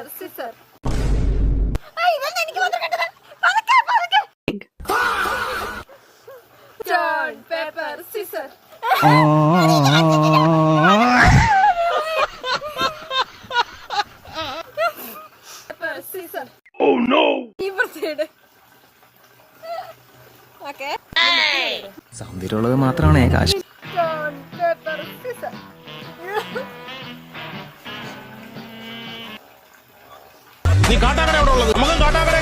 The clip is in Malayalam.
scissors. Stone, paper, scissors. Paper, scissors. Oh no! Okay. സൗന്ദര്യമുള്ളത് മാത്രമാണ് കാശ്. Stone, paper, scissors. നീ കാട്ടാക്കട എവിടെ ഉള്ളത്? നമുക്ക് കാട്ടാക്കട